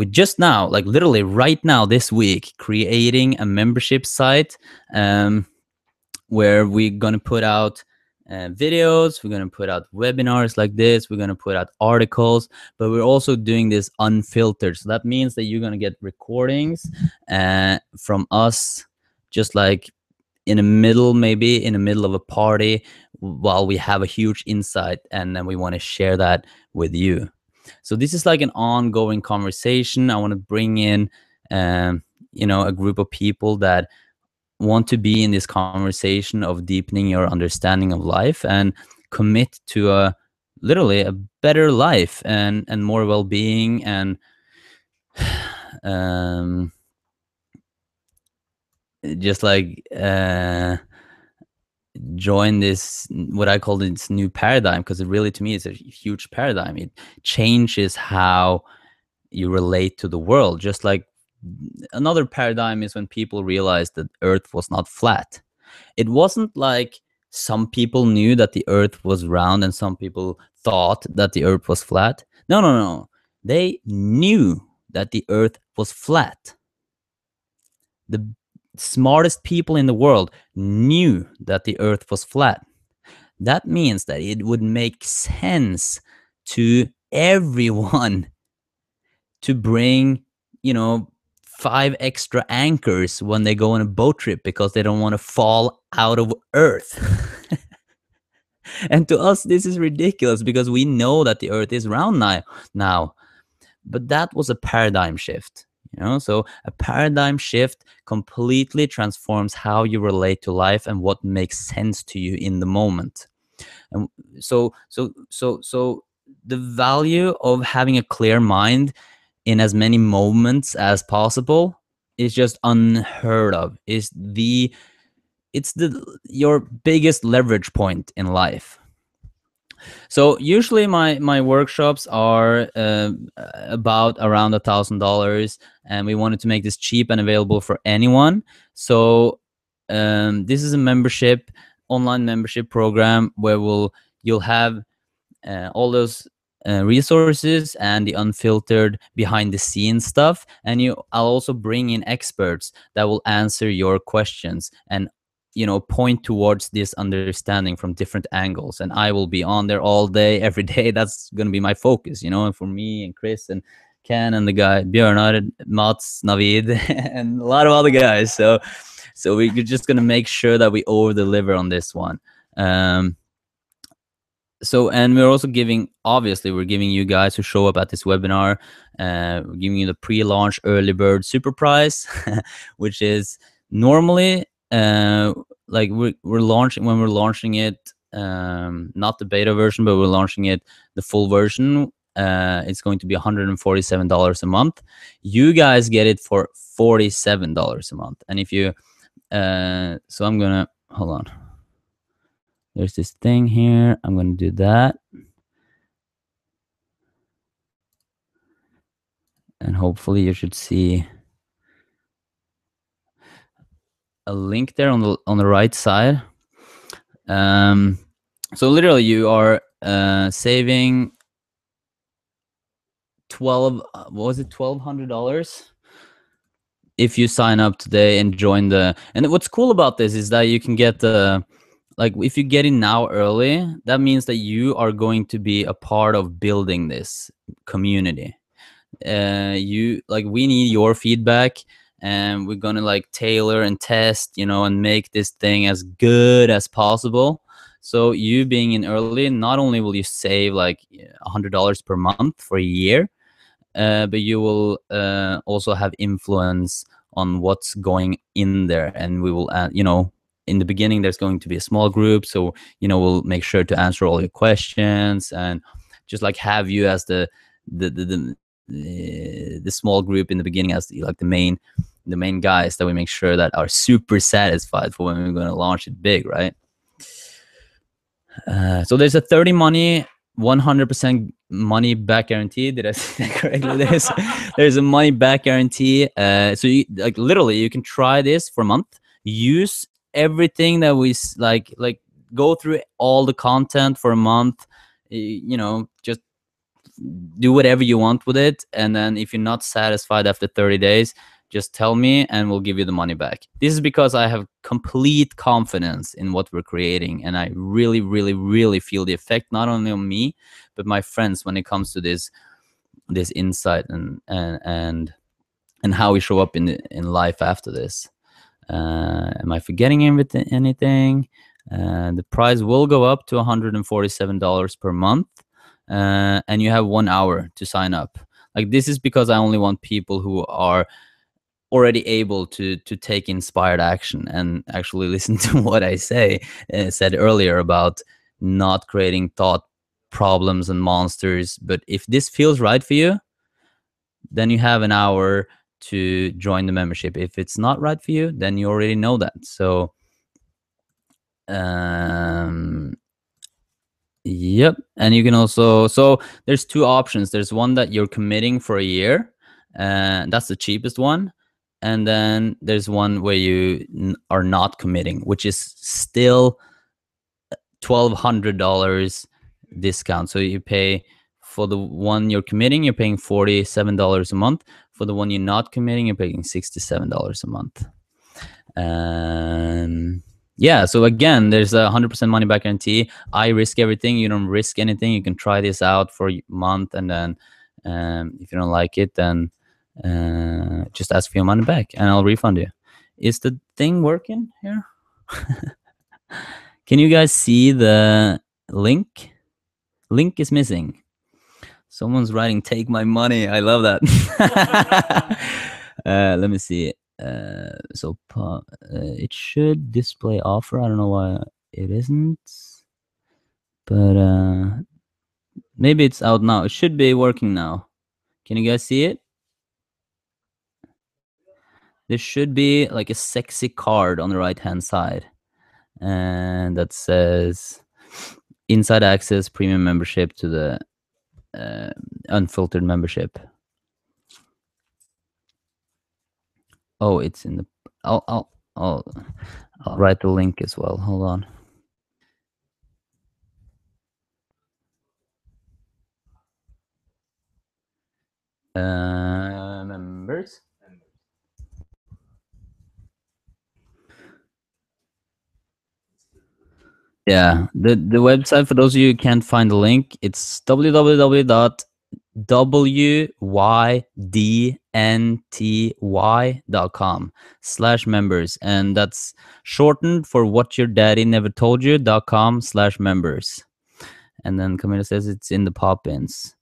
just now, like literally right now this week, creating a membership site, where we're going to put out videos, we're going to put out webinars like this, we're going to put out articles, but we're also doing this unfiltered. So that means that you're going to get recordings from us, just like maybe in the middle of a party, while we have a huge insight, and then we want to share that with you. So this is like an ongoing conversation. I want to bring in a group of people that want to be in this conversation of deepening your understanding of life, and commit to literally a better life, and more well-being, and just like join this, what I call this new paradigm, because it really, to me, is a huge paradigm. It changes how you relate to the world. Just like another paradigm is when people realized that Earth was not flat. It wasn't like some people knew that the Earth was round and some people thought that the Earth was flat. No. They knew that the Earth was flat. The smartest people in the world knew that the Earth was flat. That means that it would make sense to everyone to bring, 5 extra anchors when they go on a boat trip, because they don't want to fall out of Earth. And to us, this is ridiculous, because we know that the Earth is round now. But that was a paradigm shift. So a paradigm shift completely transforms how you relate to life and what makes sense to you in the moment. And so the value of having a clear mind in as many moments as possible is just unheard of. It's your biggest leverage point in life. So usually my workshops are about around $1,000, and we wanted to make this cheap and available for anyone. So this is a online membership program, where you'll have all those resources and the unfiltered behind the scenes stuff, and I'll also bring in experts that will answer your questions and point towards this understanding from different angles. And I will be on there all day, every day. That's going to be my focus, and for me and Chris and Ken and the guy Björnar, Mats, Navid, and a lot of other guys. So we're just going to make sure that we over deliver on this one. So, and we're also we're giving you guys who show up at this webinar, we're giving you the pre-launch early bird super prize, which is normally like we're launching it, not the beta version, but we're launching it the full version. It's going to be $147 a month. You guys get it for $47 a month. And if you so I'm gonna hold on. There's this thing here. I'm going to do that. And hopefully you should see a link there on the right side. So literally you are saving $1,200 if you sign up today and join and what's cool about this is that you can get if you get in now early, that means that you are going to be a part of building this community. We need your feedback, and we're gonna tailor and test, and make this thing as good as possible. So you being in early, not only will you save $100 per month for a year, but you will also have influence on what's going in there. And we will in the beginning, there's going to be a small group, so we'll make sure to answer all your questions, and just have you as the small group in the beginning as the main the main guys that we make sure that are super satisfied for when we're going to launch it big, right? So there's a 30 money 100% money back guarantee. Did I say that correctly? There's a money back guarantee. So you, like, literally you can try this for a month, use everything that we like go through all the content for a month, you know, just do whatever you want with it, and then if you're not satisfied after 30 days, just tell me and we'll give you the money back. This is because I have complete confidence in what we're creating, and I really, really, really feel the effect not only on me but my friends when it comes to this insight and how we show up in life after this. Am I forgetting anything? The price will go up to $147 per month, and you have 1 hour to sign up. Like, this is because I only want people who are already able to take inspired action and actually listen to what I said earlier about not creating thought problems and monsters. But if this feels right for you, then you have an hour to join the membership. If it's not right for you, then you already know that. So yep. And you can also, so there's two options. There's one that you're committing for a year, and that's the cheapest one. And then there's one where you are not committing, which is still $1,200 discount. So you pay for the one you're committing, you're paying $47 a month. For the one you're not committing, you're paying $67 a month. Yeah, so again, there's a 100% money back guarantee. I risk everything. You don't risk anything. You can try this out for a month, and then if you don't like it, then just ask for your money back and I'll refund you. Is the thing working here? Can you guys see the link? Link is missing. Someone's writing, "Take my money." I love that. Let me see. So it should display offer. I don't know why it isn't, but maybe it's out now. It should be working now. Can you guys see it? There should be like a sexy card on the right hand side, and that says inside access premium membership to the unfiltered membership. Oh, it's in the, I'll write the link as well. Hold on. Members. Yeah, the website, for those of you who can't find the link, it's www.wydnty.com/members, and that's shortened for what your daddy never told you.com/members. And then Camilla says it's in the pop-ins.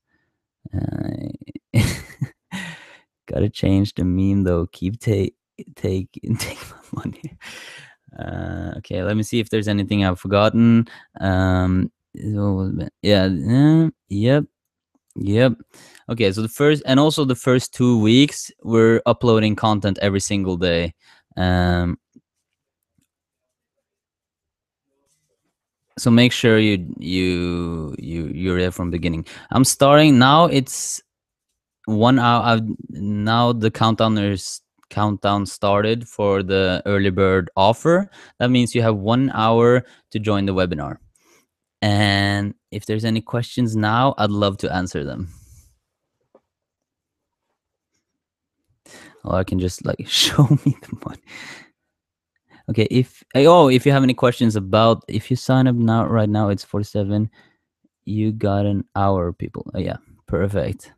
Gotta change the meme though. Keep take my money. Okay, let me see if there's anything I've forgotten. Yep. Okay, so the first 2 weeks we're uploading content every single day. So make sure you're there from the beginning. I'm starting now. It's 1 hour. Now the countdown started for the early bird offer. That means you have 1 hour to join the webinar. And if there's any questions now, I'd love to answer them. Or I can just like show me the money. Okay, if you have any questions about, if you sign up now, right now it's 47, you got an hour, people. Oh, yeah, perfect.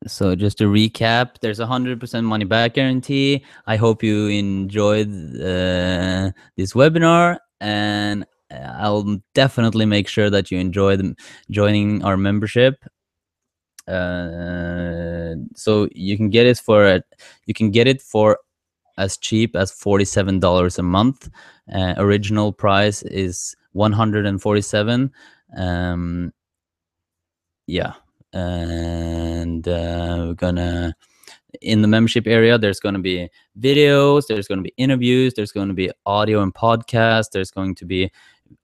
So just to recap, there's 100% money back guarantee. I hope you enjoyed this webinar, and I'll definitely make sure that you enjoy joining our membership. So you can get it for as cheap as $47 a month. Original price is $147. Yeah, and we're gonna in the membership area, there's going to be videos, there's going to be interviews, there's going to be audio and podcasts, there's going to be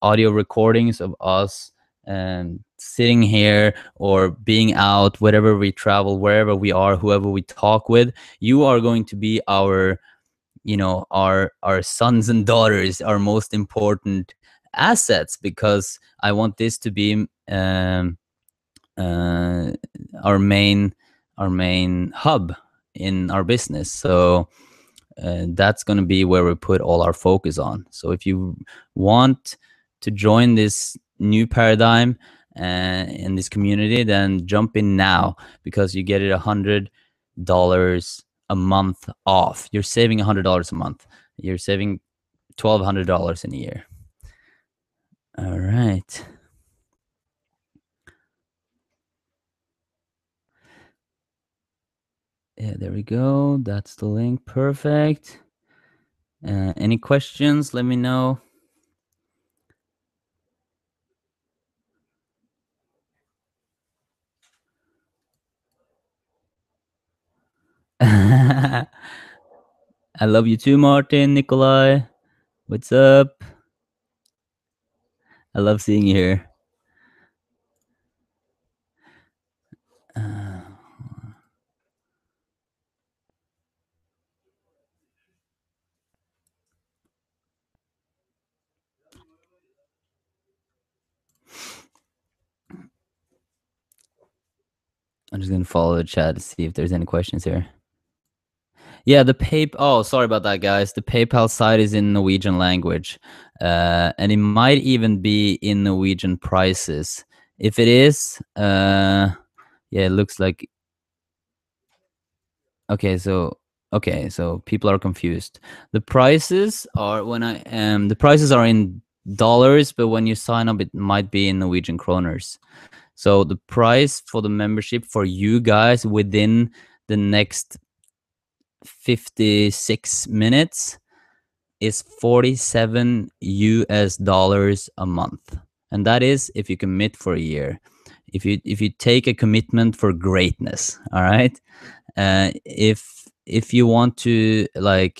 audio recordings of us and sitting here or being out, wherever we travel, wherever we are, whoever we talk with. You are going to be our, our sons and daughters, our most important assets, because I want this to be our main hub in our business. So that's going to be where we put all our focus on. So if you want to join this new paradigm in this community, then jump in now, because you get it $100 a month off. You're saving $100 a month. You're saving $1,200 in a year. All right. Yeah, there we go. That's the link. Perfect. Any questions? Let me know. I love you too, Martin, Nikolai. What's up? I love seeing you here. I'm just going to follow the chat to see if there's any questions here. Yeah, oh, sorry about that, guys. The PayPal site is in Norwegian language, and it might even be in Norwegian prices. If it is, yeah, it looks like. Okay, so people are confused. The prices are the prices are in dollars, but when you sign up, it might be in Norwegian kroners. So the price for the membership for you guys within the next 56 minutes is $47 a month, and that is if you commit for a year. If you take a commitment for greatness, all right. If you want to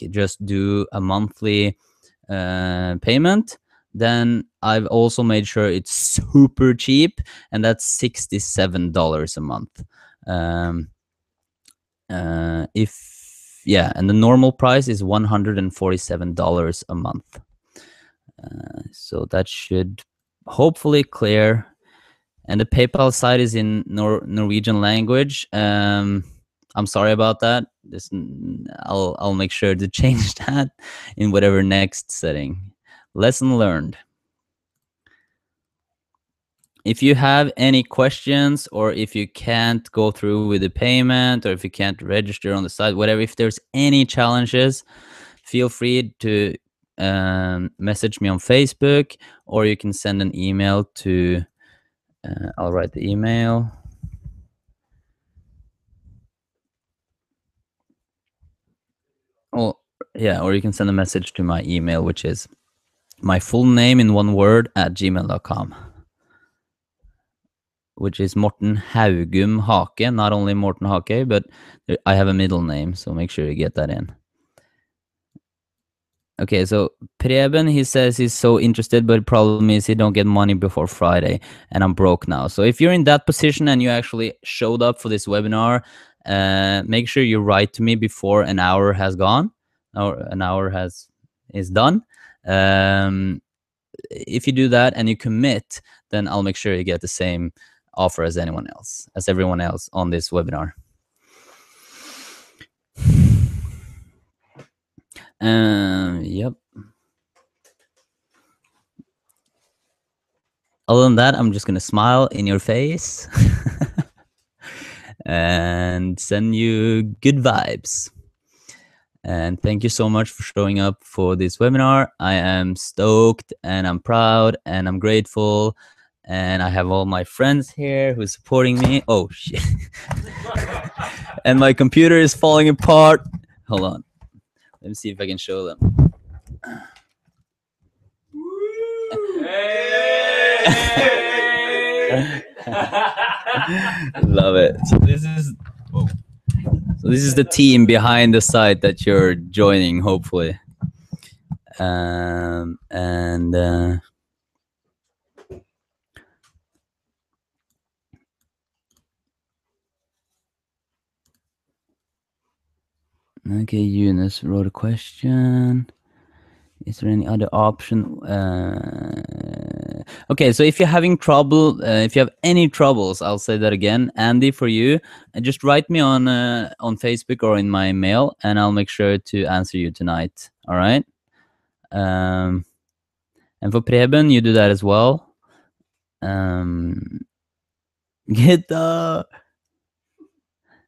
just do a monthly payment, then I've also made sure it's super cheap, and that's $67 a month. And the normal price is $147 a month. So that should hopefully clear. And the PayPal site is in Norwegian language. I'm sorry about that. I'll make sure to change that in whatever next setting. Lesson learned. If you have any questions, or if you can't go through with the payment, or if you can't register on the site, whatever, if there's any challenges, feel free to message me on Facebook, or you can send an email to, I'll write the email. Oh, yeah, or you can send a message to my email, which is my full name in one word @gmail.com, which is Morten Haugum Hake. Not only Morten Hake, but I have a middle name, so make sure you get that in. Okay, so Preben, he says he's so interested, but the problem is he don't get money before Friday, and I'm broke now. So if you're in that position and you actually showed up for this webinar, make sure you write to me before an hour has gone, or an hour is done. If you do that and you commit, then I'll make sure you get the same offer as everyone else on this webinar. Yep. Other than that, I'm just gonna smile in your face and send you good vibes. And thank you so much for showing up for this webinar. I am stoked, and I'm proud, and I'm grateful, and I have all my friends here who's supporting me. Oh shit. And my computer is falling apart. Hold on. Let me see if I can show them. Love it. So this is So this is the team behind the site that you're joining, hopefully. And okay, Eunice wrote a question. Is there any other option? Okay, so if you're having trouble, if you have any troubles, I'll say that again, Andy, for you, just write me on Facebook or in my mail, and I'll make sure to answer you tonight. All right. And for Preben, you do that as well. Gitta,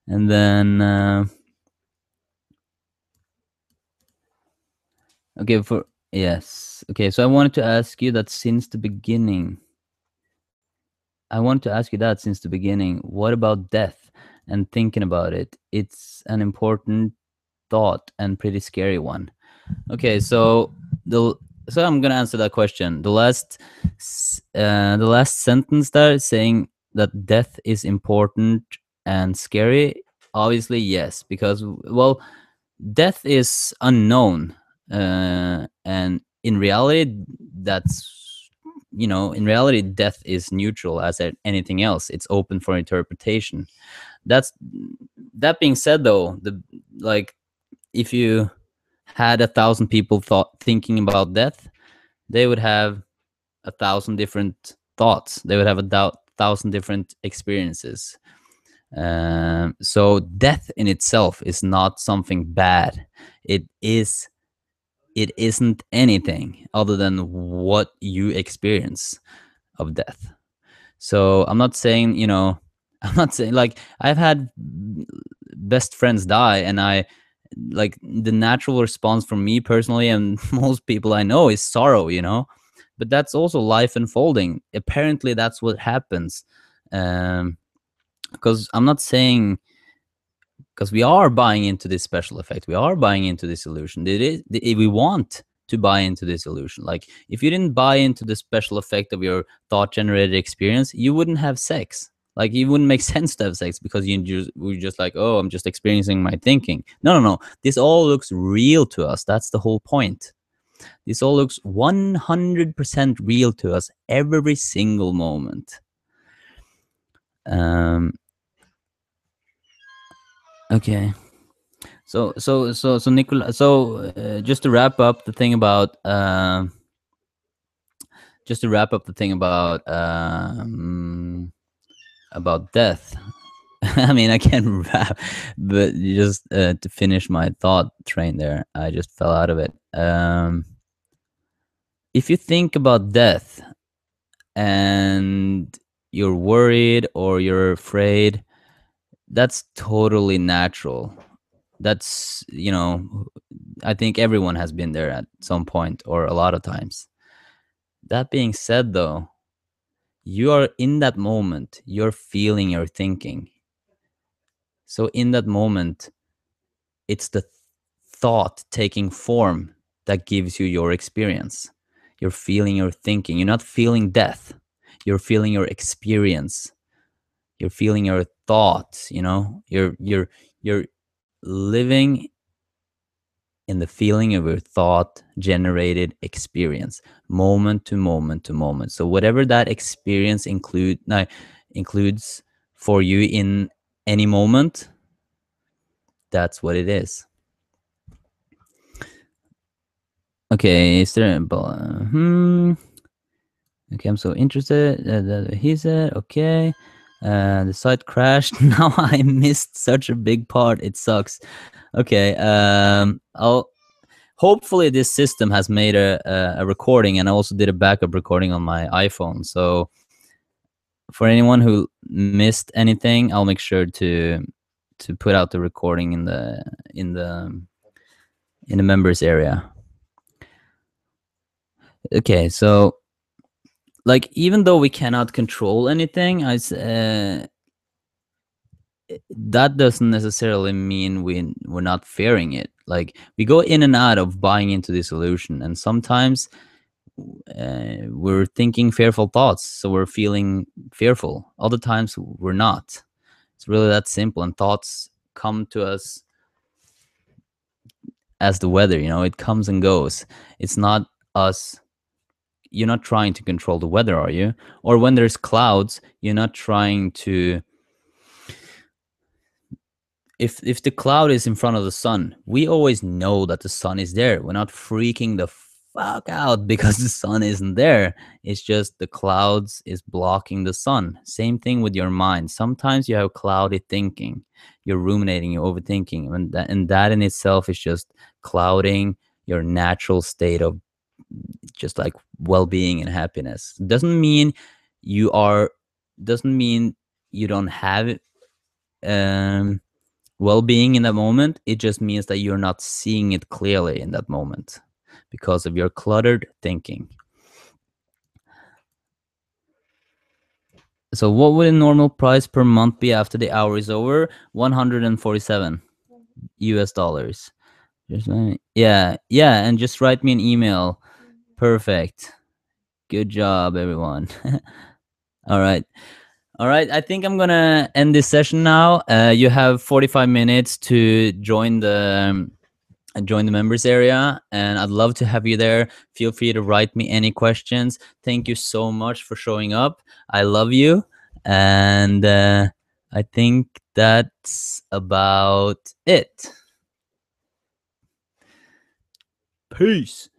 and then okay, for yes. Okay, so I wanted to ask you that since the beginning. What about death and thinking about it? It's an important thought and pretty scary one. Okay, so I'm gonna answer that question. The last sentence there saying that death is important and scary. Obviously, yes, because well, death is unknown, and in reality, death is neutral as anything else. It's open for interpretation. That being said, though, if you had 1,000 people thinking about death, they would have 1,000 different thoughts. They would have 1,000 different experiences. So death in itself is not something bad. It isn't anything other than what you experience of death. So I'm not saying, like, I've had best friends die, and like, the natural response from me personally and most people I know is sorrow, but that's also life unfolding. Apparently that's what happens. Because I'm not saying, because we are buying into this special effect, we are buying into this illusion. We want to buy into this illusion. Like, if you didn't buy into the special effect of your thought generated experience, you wouldn't have sex. Like, it wouldn't make sense to have sex, because we're just like, oh, I'm just experiencing my thinking. No. This all looks real to us. That's the whole point. This all looks 100% real to us every single moment. Okay. So Nicola, just to wrap up the thing about about death. I mean, I can rap, but just to finish my thought train there, I just fell out of it. If you think about death and you're worried or you're afraid, that's totally natural. That's, I think everyone has been there at some point or a lot of times. That being said, though, you are in that moment, you're feeling, you're thinking. So in that moment, it's the thought taking form that gives you your experience. You're feeling, you're thinking. You're not feeling death. You're feeling your experience. You're feeling your thoughts. You're living in the feeling of your thought generated experience, moment to moment to moment. So whatever that experience includes for you in any moment, that's what it is. Okay, is there okay, I'm so interested. He said, okay. The site crashed. Now I missed such a big part. It sucks. Okay. Hopefully this system has made a recording, and I also did a backup recording on my iPhone. So for anyone who missed anything, I'll make sure to put out the recording in the members area. Okay, so like, even though we cannot control anything, that doesn't necessarily mean we're not fearing it. Like, we go in and out of buying into this illusion, and sometimes we're thinking fearful thoughts, so we're feeling fearful. Other times we're not. It's really that simple, and thoughts come to us as the weather. It comes and goes. It's not us. You're not trying to control the weather, are you? Or when there's clouds, you're not trying to. If the cloud is in front of the sun, we always know that the sun is there. We're not freaking the fuck out because the sun isn't there. It's just the clouds is blocking the sun. Same thing with your mind. Sometimes you have cloudy thinking. You're ruminating, you're overthinking, and that in itself is just clouding your natural state of just like well-being and happiness. You are doesn't mean you don't have um well-being in that moment. It just means that you're not seeing it clearly in that moment because of your cluttered thinking. So what would a normal price per month be after the hour is over? 147 US dollars. Yeah, and just write me an email. Perfect. Good job, everyone. All right. All right, I think I'm gonna end this session now. You have 45 minutes to join the members area, and I'd love to have you there. Feel free to write me any questions. Thank you so much for showing up. I love you, and I think that's about it. Peace.